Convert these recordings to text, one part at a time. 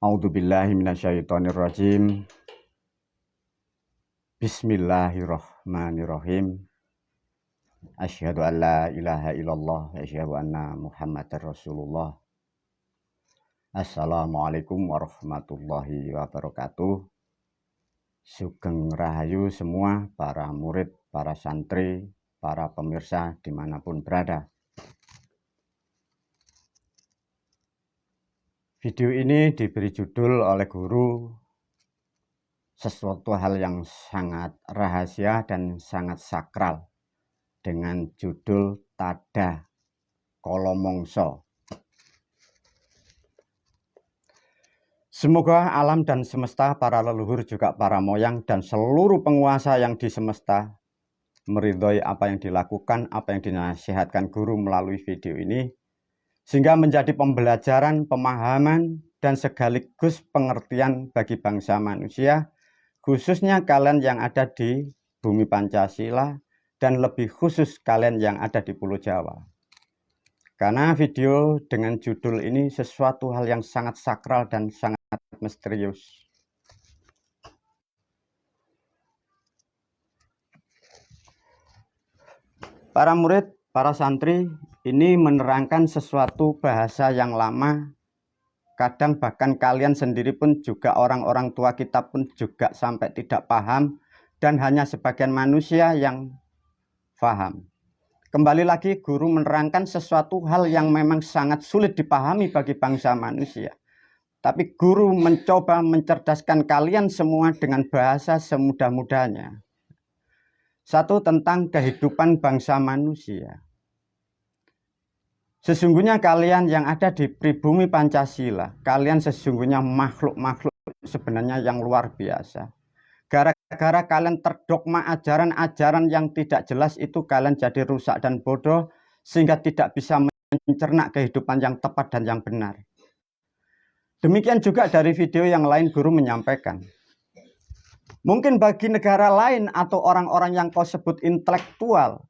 A'udzubillahi minasyaitonirrajim. Bismillahirrahmanirrahim. Asyhadu an la ilaha illallah wa asyhadu anna Muhammadar Rasulullah. Assalamualaikum warahmatullahi wabarakatuh. Sugeng rahayu semua para murid, para santri, para pemirsa dimanapun berada. Video ini diberi judul oleh guru sesuatu hal yang sangat rahasia dan sangat sakral dengan judul Tada Kolomongso. Semoga alam dan semesta, para leluhur juga para moyang dan seluruh penguasa yang di semesta meridhoi apa yang dilakukan, apa yang dinasihatkan guru melalui video ini, sehingga menjadi pembelajaran, pemahaman, dan sekaligus pengertian bagi bangsa manusia, khususnya kalian yang ada di bumi Pancasila, dan lebih khusus kalian yang ada di Pulau Jawa. Karena video dengan judul ini sesuatu hal yang sangat sakral dan sangat misterius. Para murid, para santri, ini menerangkan sesuatu bahasa yang lama. Kadang bahkan kalian sendiri pun juga orang-orang tua kita pun juga sampai tidak paham. Dan hanya sebagian manusia yang paham. Kembali lagi guru menerangkan sesuatu hal yang memang sangat sulit dipahami bagi bangsa manusia. Tapi guru mencoba mencerdaskan kalian semua dengan bahasa semudah-mudahnya. Satu, tentang kehidupan bangsa manusia. Sesungguhnya kalian yang ada di pribumi Pancasila, kalian sesungguhnya makhluk-makhluk sebenarnya yang luar biasa. Gara-gara kalian terdogma ajaran-ajaran yang tidak jelas itu, kalian jadi rusak dan bodoh, sehingga tidak bisa mencerna kehidupan yang tepat dan yang benar. Demikian juga dari video yang lain guru menyampaikan. Mungkin bagi negara lain atau orang-orang yang kau sebut intelektual,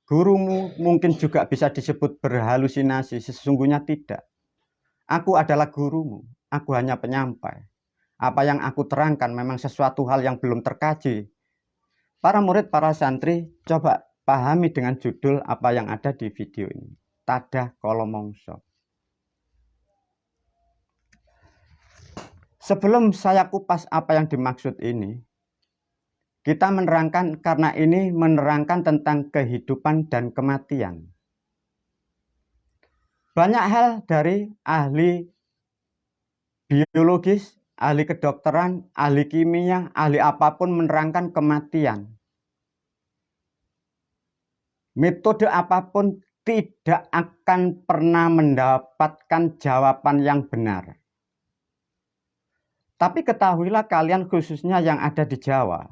gurumu mungkin juga bisa disebut berhalusinasi. Sesungguhnya tidak. Aku adalah gurumu, aku hanya penyampai. Apa yang aku terangkan memang sesuatu hal yang belum terkaji. Para murid, para santri, coba pahami dengan judul apa yang ada di video ini. Tada Kolomongso. Sebelum saya kupas apa yang dimaksud ini, kita menerangkan karena ini menerangkan tentang kehidupan dan kematian. Banyak hal dari ahli biologis, ahli kedokteran, ahli kimia, ahli apapun menerangkan kematian. Metode apapun tidak akan pernah mendapatkan jawaban yang benar. Tapi ketahuilah kalian khususnya yang ada di Jawa.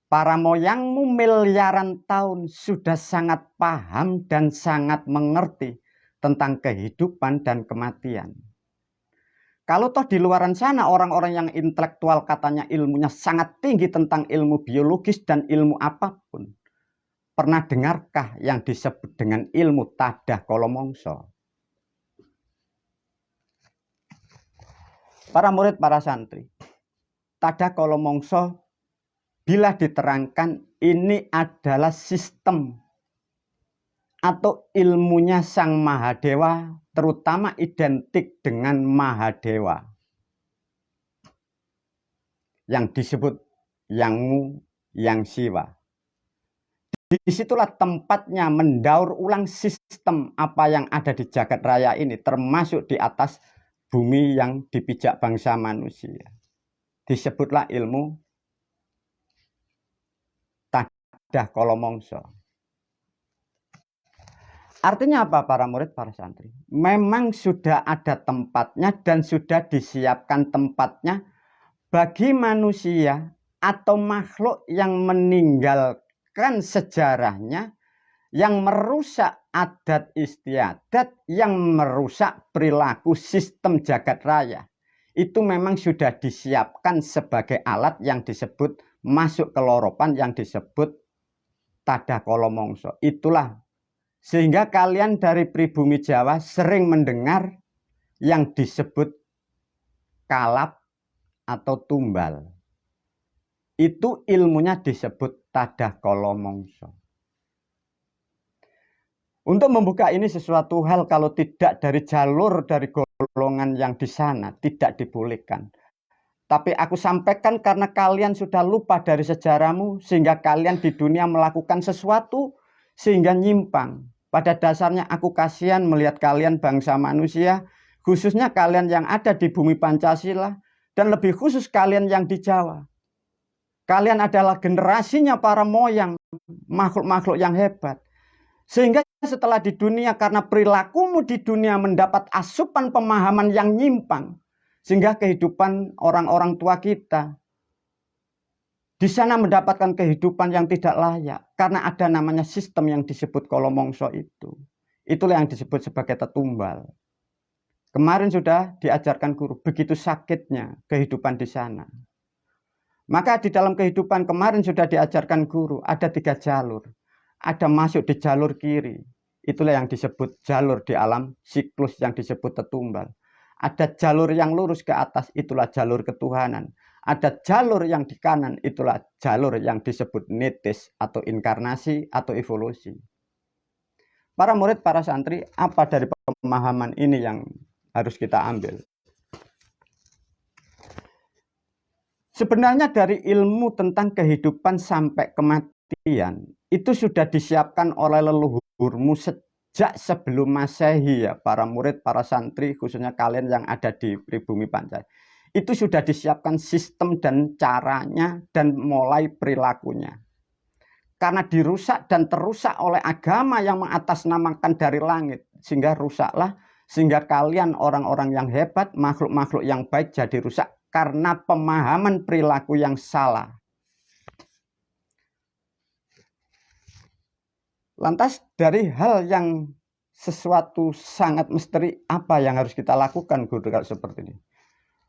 Para moyangmu miliaran tahun sudah sangat paham dan sangat mengerti tentang kehidupan dan kematian. Kalau toh di luaran sana orang-orang yang intelektual katanya ilmunya sangat tinggi tentang ilmu biologis dan ilmu apapun. Pernah dengarkah yang disebut dengan ilmu Tada Kolomongso? Para murid, para santri. Tada Kolomongso bila diterangkan ini adalah sistem atau ilmunya Sang Mahadewa, terutama identik dengan Mahadewa yang disebut Yangmu, Yang Siwa. Disitulah tempatnya mendaur ulang sistem apa yang ada di jagat raya ini, termasuk di atas bumi yang dipijak bangsa manusia. Disebutlah ilmu Tada Kolomongso. Artinya apa para murid, para santri? Memang sudah ada tempatnya dan sudah disiapkan tempatnya bagi manusia atau makhluk yang meninggalkan sejarahnya, yang merusak adat istiadat, yang merusak perilaku sistem jagat raya. Itu memang sudah disiapkan sebagai alat yang disebut masuk ke loropan yang disebut Tada Kolomongso. Itulah sehingga kalian dari pribumi Jawa sering mendengar yang disebut kalap atau tumbal. Itu ilmunya disebut tadah kala mangsa. Untuk membuka ini sesuatu hal kalau tidak dari jalur dari golongan yang di sana tidak dibolehkan. Tapi aku sampaikan karena kalian sudah lupa dari sejarahmu sehingga kalian di dunia melakukan sesuatu sehingga nyimpang. Pada dasarnya aku kasihan melihat kalian bangsa manusia, khususnya kalian yang ada di bumi Pancasila dan lebih khusus kalian yang di Jawa. Kalian adalah generasinya para moyang, makhluk-makhluk yang hebat. Sehingga setelah di dunia karena perilakumu di dunia mendapat asupan pemahaman yang nyimpang. Sehingga kehidupan orang-orang tua kita di sana mendapatkan kehidupan yang tidak layak. Karena ada namanya sistem yang disebut kala mangsa itu. Itulah yang disebut sebagai tetumbal. Kemarin sudah diajarkan guru, begitu sakitnya kehidupan di sana. Maka di dalam kehidupan kemarin sudah diajarkan guru, ada 3 jalur. Ada masuk di jalur kiri, itulah yang disebut jalur di alam siklus yang disebut tetumbal. Ada jalur yang lurus ke atas, itulah jalur ketuhanan. Ada jalur yang di kanan, itulah jalur yang disebut netis atau inkarnasi atau evolusi. Para murid, para santri, apa dari pemahaman ini yang harus kita ambil? Sebenarnya dari ilmu tentang kehidupan sampai kematian itu sudah disiapkan oleh leluhurmu sejak sebelum Masehi ya, para murid, para santri, khususnya kalian yang ada di pribumi Pancasila. Itu sudah disiapkan sistem dan caranya dan mulai perilakunya. Karena dirusak dan terusak oleh agama yang mengatasnamakan dari langit, sehingga rusaklah, sehingga kalian orang-orang yang hebat, makhluk-makhluk yang baik jadi rusak karena pemahaman perilaku yang salah. Lantas dari hal yang sesuatu sangat misteri, apa yang harus kita lakukan guru kalau seperti ini?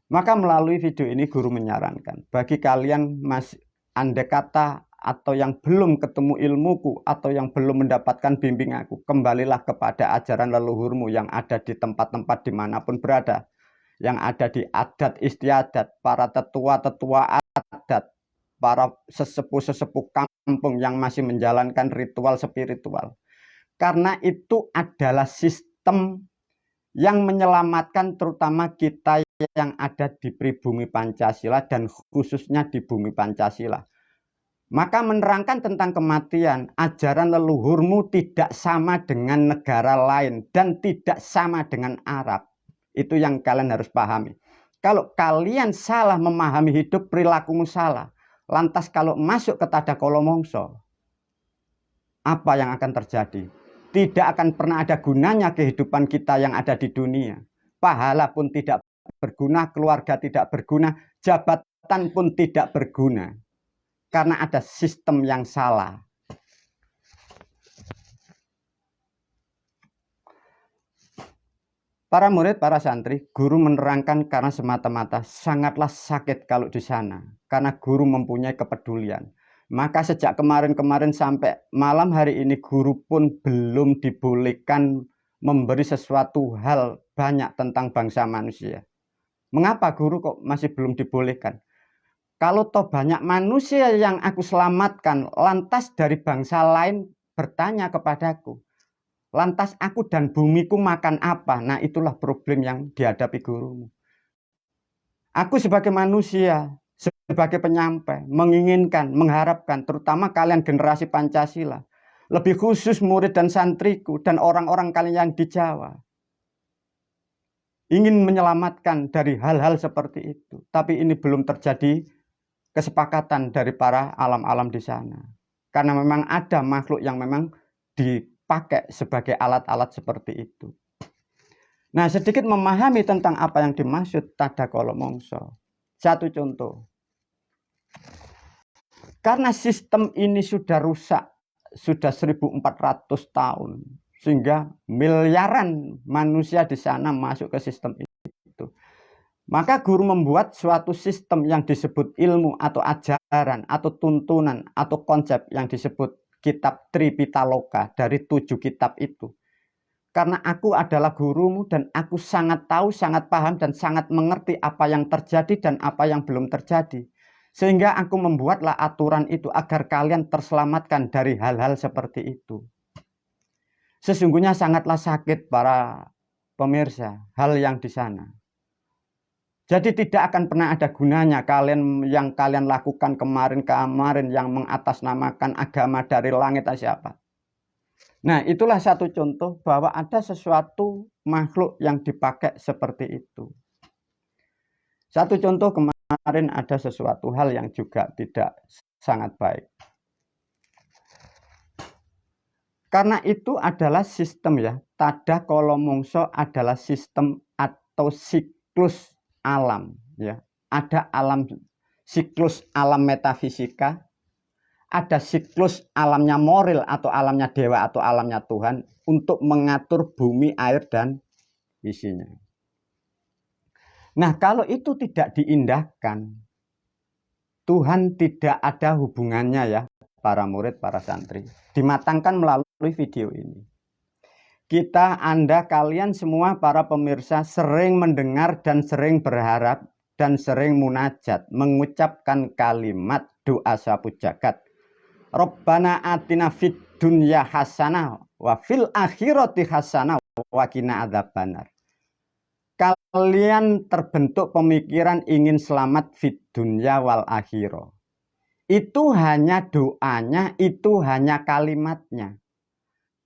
Maka melalui video ini guru menyarankan bagi kalian masih andai kata atau yang belum ketemu ilmuku atau yang belum mendapatkan bimbing aku, kembalilah kepada ajaran leluhurmu yang ada di tempat-tempat dimanapun berada, yang ada di adat istiadat, para tetua-tetua adat, para sesepuh-sesepuh kampung yang masih menjalankan ritual spiritual. Karena itu adalah sistem yang menyelamatkan terutama kita yang ada di pribumi Pancasila dan khususnya di bumi Pancasila. Maka menerangkan tentang kematian, ajaran leluhurmu tidak sama dengan negara lain dan tidak sama dengan Arab. Itu yang kalian harus pahami. Kalau kalian salah memahami hidup, perilakumu salah. Lantas kalau masuk ke tadah kala mangsa, apa yang akan terjadi? Tidak akan pernah ada gunanya kehidupan kita yang ada di dunia. Pahala pun tidak berguna, keluarga tidak berguna, jabatan pun tidak berguna. Karena ada sistem yang salah. Para murid, para santri, guru menerangkan karena semata-mata sangatlah sakit kalau di sana. Karena guru mempunyai kepedulian. Maka sejak kemarin-kemarin sampai malam hari ini guru pun belum dibolehkan memberi sesuatu hal banyak tentang bangsa manusia. Mengapa guru kok masih belum dibolehkan? Kalau toh banyak manusia yang aku selamatkan, lantas dari bangsa lain bertanya kepadaku, lantas aku dan bumiku makan apa? Nah, itulah problem yang dihadapi gurumu. Aku sebagai manusia, sebagai penyampai, menginginkan, mengharapkan, terutama kalian generasi Pancasila, lebih khusus murid dan santriku, dan orang-orang kalian yang di Jawa, ingin menyelamatkan dari hal-hal seperti itu. Tapi ini belum terjadi kesepakatan dari para alam-alam di sana. Karena memang ada makhluk yang memang dipakai sebagai alat-alat seperti itu. Nah, sedikit memahami tentang apa yang dimaksud tadah kala mangsa. Satu contoh. Karena sistem ini sudah rusak, sudah 1400 tahun. Sehingga miliaran manusia di sana masuk ke sistem itu. Maka guru membuat suatu sistem yang disebut ilmu atau ajaran atau tuntunan atau konsep yang disebut kitab Tripitaloka dari 7 kitab itu. Karena aku adalah gurumu dan aku sangat tahu, sangat paham dan sangat mengerti apa yang terjadi dan apa yang belum terjadi. Sehingga aku membuatlah aturan itu agar kalian terselamatkan dari hal-hal seperti itu. Sesungguhnya sangatlah sakit para pemirsa hal yang di sana. Jadi tidak akan pernah ada gunanya yang kalian lakukan kemarin yang mengatasnamakan agama dari langit atau siapa. Nah, itulah satu contoh bahwa ada sesuatu makhluk yang dipakai seperti itu. Satu contoh kemarin ada sesuatu hal yang juga tidak sangat baik. Karena itu adalah sistem ya, tada kala mungso adalah sistem atau siklus alam ya. Ada alam siklus alam metafisika, ada siklus alamnya moral atau alamnya dewa atau alamnya Tuhan untuk mengatur bumi, air, dan isinya. Nah, kalau itu tidak diindahkan, Tuhan tidak ada hubungannya ya, para murid, para santri. Dimatangkan melalui video ini. Kita, Anda, kalian semua para pemirsa sering mendengar dan sering berharap dan sering munajat, mengucapkan kalimat doa sapu jagat. Rabbana atina fid dunya hasanah wa fil akhirati hasanah wa qina adzabannar. Kalian terbentuk pemikiran ingin selamat fid dunya wal akhirah. Itu hanya doanya, itu hanya kalimatnya.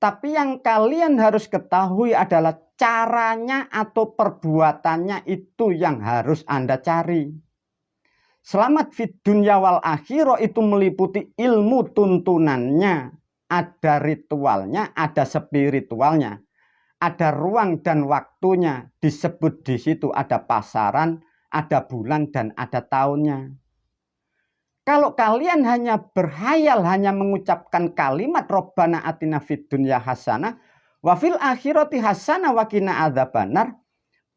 Tapi yang kalian harus ketahui adalah caranya atau perbuatannya itu yang harus Anda cari. Selamat fid dunya wal akhirah itu meliputi ilmu tuntunannya, ada ritualnya, ada spiritualnya, ada ruang dan waktunya, disebut di situ ada pasaran, ada bulan dan ada tahunnya. Kalau kalian hanya berhayal, hanya mengucapkan kalimat Rabbana atina fid dunya hasanah wa fil akhirati hasanah wa qina adzabannar,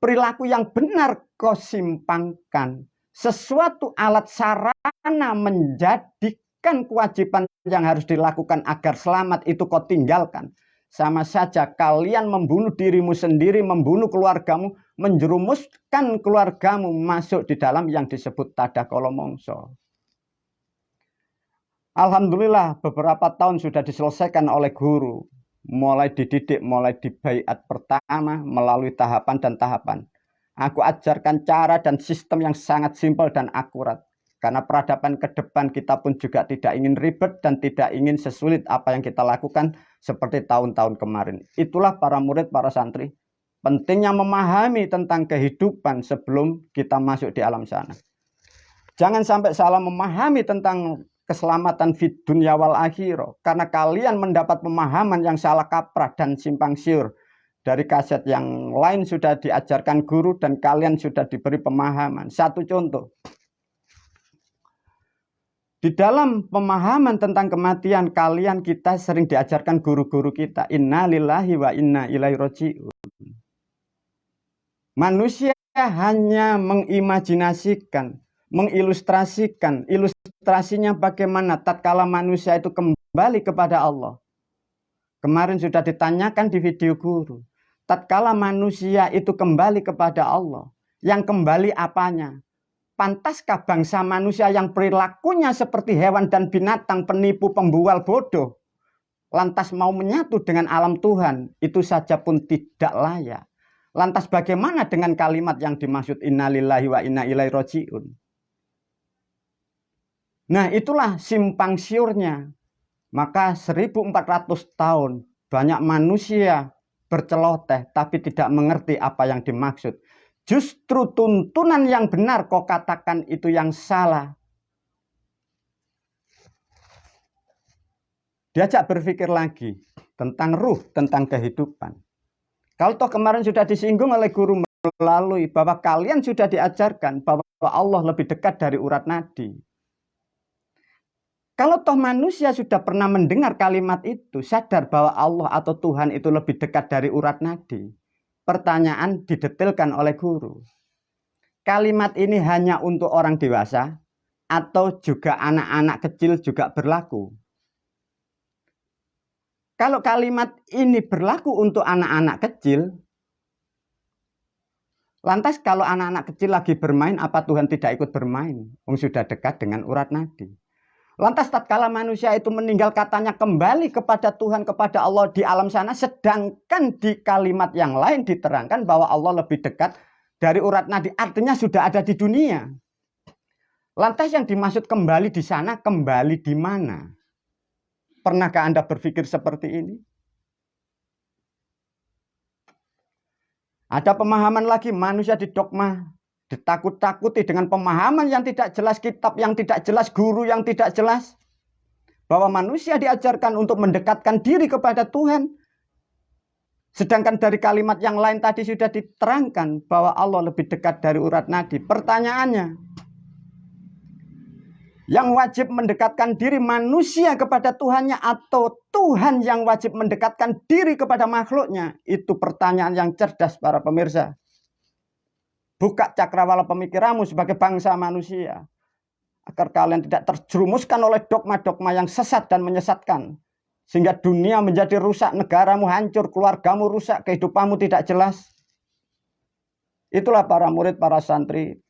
perilaku yang benar kau simpangkan. Sesuatu alat sarana menjadikan kewajiban yang harus dilakukan agar selamat itu kau tinggalkan. Sama saja kalian membunuh dirimu sendiri, membunuh keluargamu, menjerumuskan keluargamu masuk di dalam yang disebut tada kala mungso. Alhamdulillah beberapa tahun sudah diselesaikan oleh guru. Mulai dididik, mulai dibaiat pertama melalui tahapan dan tahapan. Aku ajarkan cara dan sistem yang sangat simpel dan akurat. Karena peradaban ke depan kita pun juga tidak ingin ribet dan tidak ingin sesulit apa yang kita lakukan seperti tahun-tahun kemarin. Itulah para murid, para santri. Pentingnya memahami tentang kehidupan sebelum kita masuk di alam sana. Jangan sampai salah memahami tentang keselamatan fid dunya wal akhirah. Karena kalian mendapat pemahaman yang salah kaprah dan simpang siur. Dari kaset yang lain sudah diajarkan guru dan kalian sudah diberi pemahaman. Satu contoh. Di dalam pemahaman tentang kematian kalian kita sering diajarkan guru-guru kita. Inna lillahi wa inna ilaihi raji'un. Manusia hanya mengimajinasikan, mengilustrasikan. Ilustrasinya bagaimana tatkala manusia itu kembali kepada Allah. Kemarin sudah ditanyakan di video guru. Tatkala manusia itu kembali kepada Allah, yang kembali apanya? Pantaskah bangsa manusia yang perilakunya seperti hewan dan binatang, penipu, pembual, bodoh, lantas mau menyatu dengan alam Tuhan? Itu saja pun tidak layak. Lantas bagaimana dengan kalimat yang dimaksud innalillahi wa inna ilaihi raji'un? Nah, itulah simpang siurnya. Maka 1400 tahun banyak manusia berceloteh tapi tidak mengerti apa yang dimaksud. Justru tuntunan yang benar kau katakan itu yang salah. Diajak berpikir lagi tentang ruh, tentang kehidupan. Kalau toh kemarin sudah disinggung oleh guru melalui bahwa kalian sudah diajarkan bahwa Allah lebih dekat dari urat nadi. Kalau toh manusia sudah pernah mendengar kalimat itu, sadar bahwa Allah atau Tuhan itu lebih dekat dari urat nadi. Pertanyaan didetailkan oleh guru. Kalimat ini hanya untuk orang dewasa atau juga anak-anak kecil juga berlaku? Kalau kalimat ini berlaku untuk anak-anak kecil, lantas kalau anak-anak kecil lagi bermain, apa Tuhan tidak ikut bermain? Sudah dekat dengan urat nadi. Lantas tatkala manusia itu meninggal, katanya kembali kepada Tuhan, kepada Allah di alam sana, sedangkan di kalimat yang lain diterangkan bahwa Allah lebih dekat dari urat nadi, artinya sudah ada di dunia. Lantas yang dimaksud kembali di sana, kembali di mana? Pernahkah Anda berpikir seperti ini? Ada pemahaman lagi, manusia didogma, ditakut-takuti dengan pemahaman yang tidak jelas, kitab yang tidak jelas, guru yang tidak jelas. Bahwa manusia diajarkan untuk mendekatkan diri kepada Tuhan. Sedangkan dari kalimat yang lain tadi sudah diterangkan bahwa Allah lebih dekat dari urat nadi. Pertanyaannya, yang wajib mendekatkan diri manusia kepada Tuhannya atau Tuhan yang wajib mendekatkan diri kepada makhluknya? Itu pertanyaan yang cerdas para pemirsa. Buka cakrawala pemikiranmu sebagai bangsa manusia, agar kalian tidak terjerumuskan oleh dogma-dogma yang sesat dan menyesatkan. Sehingga dunia menjadi rusak, negaramu hancur, keluargamu rusak, kehidupanmu tidak jelas. Itulah para murid, para santri,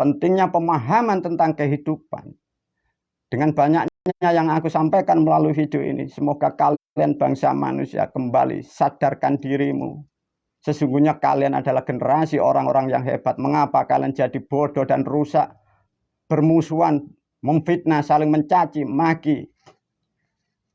pentingnya pemahaman tentang kehidupan. Dengan banyaknya yang aku sampaikan melalui video ini, semoga kalian bangsa manusia kembali sadarkan dirimu. Sesungguhnya kalian adalah generasi orang-orang yang hebat. Mengapa kalian jadi bodoh dan rusak? Bermusuhan, memfitnah, saling mencaci, maki.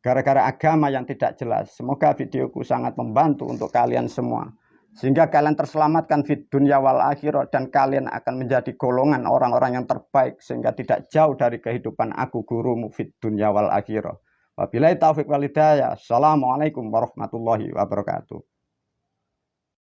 Gara-gara agama yang tidak jelas. Semoga videoku sangat membantu untuk kalian semua. Sehingga kalian terselamatkan fid dunya wal akhirah, dan kalian akan menjadi golongan orang-orang yang terbaik sehingga tidak jauh dari kehidupan aku gurumu fid dunya wal akhirah. Wabillahi taufiq wal hidayah. Assalamualaikum warahmatullahi wabarakatuh.